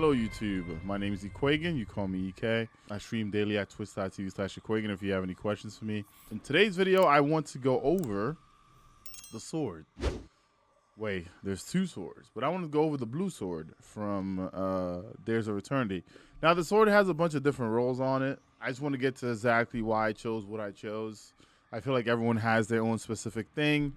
Hello YouTube, my name is Ekuegan, you call me EK. I stream daily at twitch.tv/Ekuegan if you have any questions for me. In today's video, I want to go over the sword. Wait, there's two swords, but I want to go over the blue sword from Days of Eternity. Now the sword has a bunch of different roles on it. I just want to get to exactly why I chose what I chose. I feel like everyone has their own specific thing.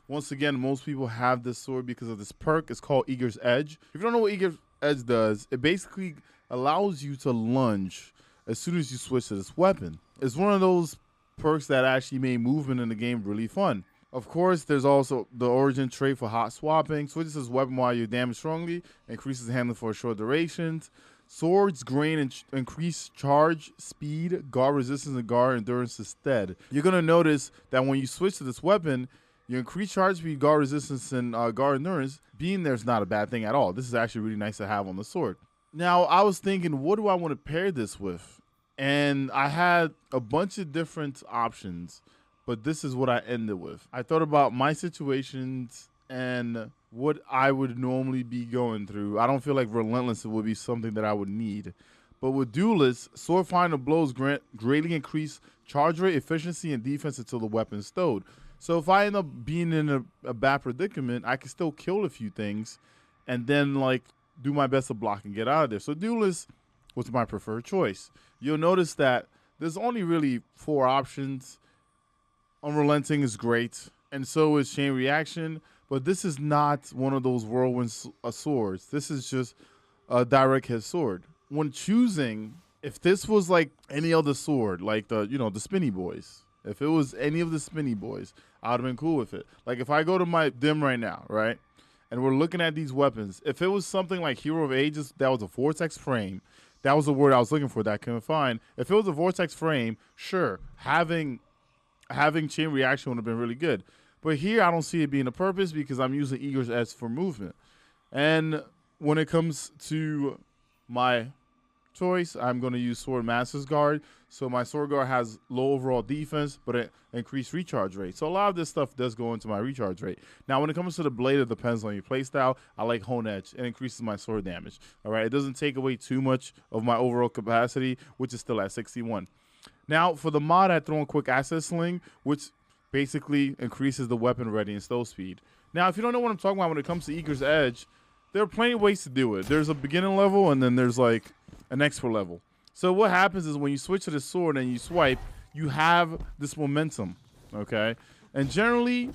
Once again, most people have this sword because of this perk. It's called Eager's Edge. If you don't know what Eager's Edge does, it basically allows you to lunge as soon as you switch to this weapon. It's one of those perks that actually made movement in the game really fun. Of course, there's also the origin trait for hot swapping. Switches this weapon while you're damaged strongly, increases handling for short durations. Swords gain and increase charge, speed, guard resistance, and guard endurance instead. You're going to notice that when you switch to this weapon, you increase charge speed, guard resistance, and guard endurance. Being there is not a bad thing at all. This is actually really nice to have on the sword. Now, I was thinking, what do I want to pair this with? And I had a bunch of different options, but this is what I ended with. I thought about my situations and what I would normally be going through. I don't feel like Relentless would be something that I would need. But with Duelist, Sword Finder blows greatly increase charge rate, efficiency, and defense until the weapon is stowed. So if I end up being in a bad predicament, I can still kill a few things and then like do my best to block and get out of there. So Duelist was my preferred choice. You'll notice that there's only really 4 options. Unrelenting is great, and so is Chain Reaction, but this is not one of those whirlwind swords. This is just a direct hit sword. When choosing, if this was like any other sword, like the Spinny Boys, if it was any of the Spinny Boys, I would have been cool with it. Like if I go to my dim right now, right, and we're looking at these weapons, if it was something like Hero of Ages, that was a vortex frame, that was the word I was looking for that I couldn't find. If it was a vortex frame, sure, having Chain Reaction would have been really good. But here I don't see it being a purpose because I'm using Eager's Edge for movement. And when it comes to my choice, I'm going to use Sword Master's Guard. So my Sword Guard has low overall defense, but it increased recharge rate. So a lot of this stuff does go into my recharge rate. Now, when it comes to the blade, it depends on your playstyle. I like Hone Edge. It increases my sword damage. All right, it doesn't take away too much of my overall capacity, which is still at 61. Now, for the mod, I throw in Quick Asset Sling, which basically increases the weapon ready and stow speed. Now, if you don't know what I'm talking about when it comes to Eager's Edge, there are plenty of ways to do it. There's a beginning level, and then there's like an expert level. So what happens is when you switch to the sword and you swipe, you have this momentum, okay? And generally,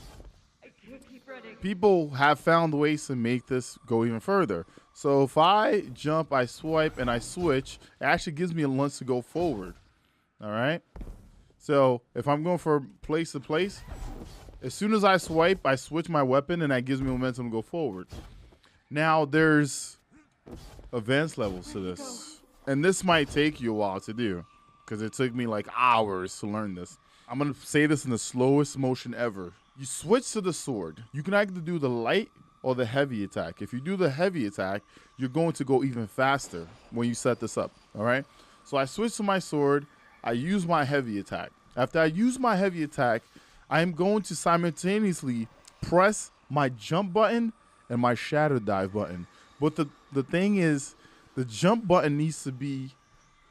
people have found ways to make this go even further. So if I jump, I swipe, and I switch, it actually gives me a lunge to go forward. All right, so if I'm going from place to place, as soon as I swipe, I switch my weapon and that gives me momentum to go forward. Now there's advanced levels to this, and this might take you a while to do because it took me like hours to learn this. I'm gonna say this in the slowest motion ever. You switch to the sword. You can either do the light or the heavy attack. If you do the heavy attack, you're going to go even faster when you set this up. All right, so I switch to my sword. I use my heavy attack. After I use my heavy attack, I am going to simultaneously press my jump button and my shatter dive button. But the thing is, the jump button needs to be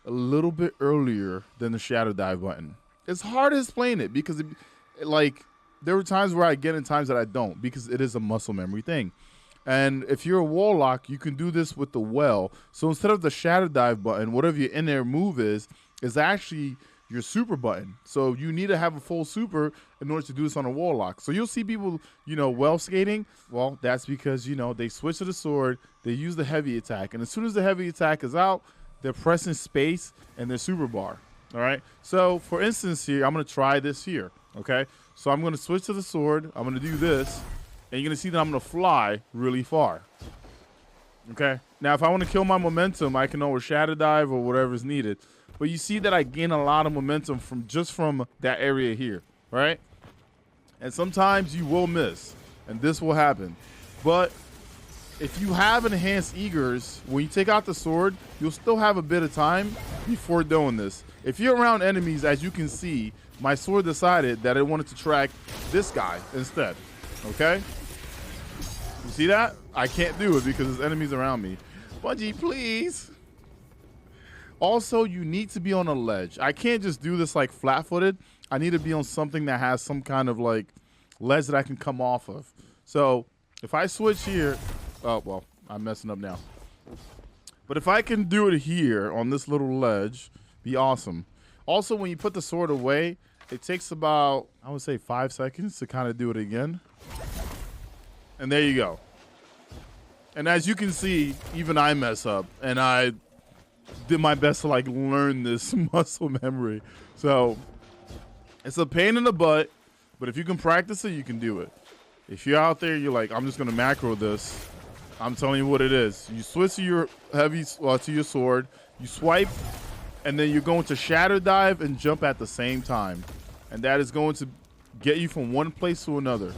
a little bit earlier than the shatter dive button. It's hard to explain it because there were times where I get and times that I don't because it is a muscle memory thing. And if you're a warlock, you can do this with the well. So instead of the shatter dive button, whatever your in there move is actually your super button. So you need to have a full super in order to do this on a warlock. So you'll see people, well skating. Well, that's because, they switch to the sword, they use the heavy attack. And as soon as the heavy attack is out, they're pressing space and their super bar. All right. So for instance here, I'm going to try this here. Okay. So I'm going to switch to the sword. I'm going to do this. And you're going to see that I'm going to fly really far. Okay. Now, if I want to kill my momentum, I can always shatter dive or whatever is needed. But you see that I gain a lot of momentum from that area here, right? And sometimes you will miss, and this will happen. But if you have enhanced Eagers, when you take out the sword, you'll still have a bit of time before doing this. If you're around enemies, as you can see, my sword decided that it wanted to track this guy instead, okay? You see that? I can't do it because there's enemies around me. Bungie, please. Also, you need to be on a ledge. I can't just do this like flat-footed. I need to be on something that has some kind of like ledge that I can come off of. So if I switch here, oh, well, I'm messing up now. But if I can do it here on this little ledge, be awesome. Also, when you put the sword away, it takes about, I would say 5 seconds to kind of do it again. And there you go. And as you can see, even I mess up. And I did my best to like learn this muscle memory. So it's a pain in the butt, but if you can practice it, you can do it. If you're out there, you're like, I'm just going to macro this. I'm telling you what it is. You switch to your to your sword, you swipe, and then you're going to shatter dive and jump at the same time. And that is going to get you from one place to another.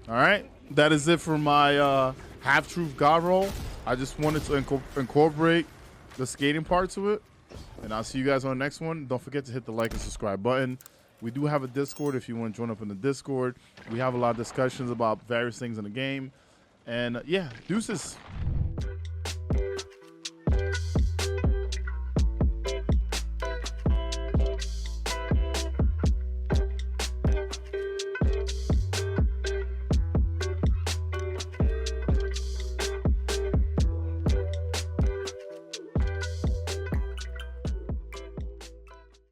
All right? That is it for my half-truth god roll. I just wanted to incorporate the skating part to it. And I'll see you guys on the next one. Don't forget to hit the like and subscribe button. We do have a Discord if you want to join up in the Discord. We have a lot of discussions about various things in the game. And yeah, deuces.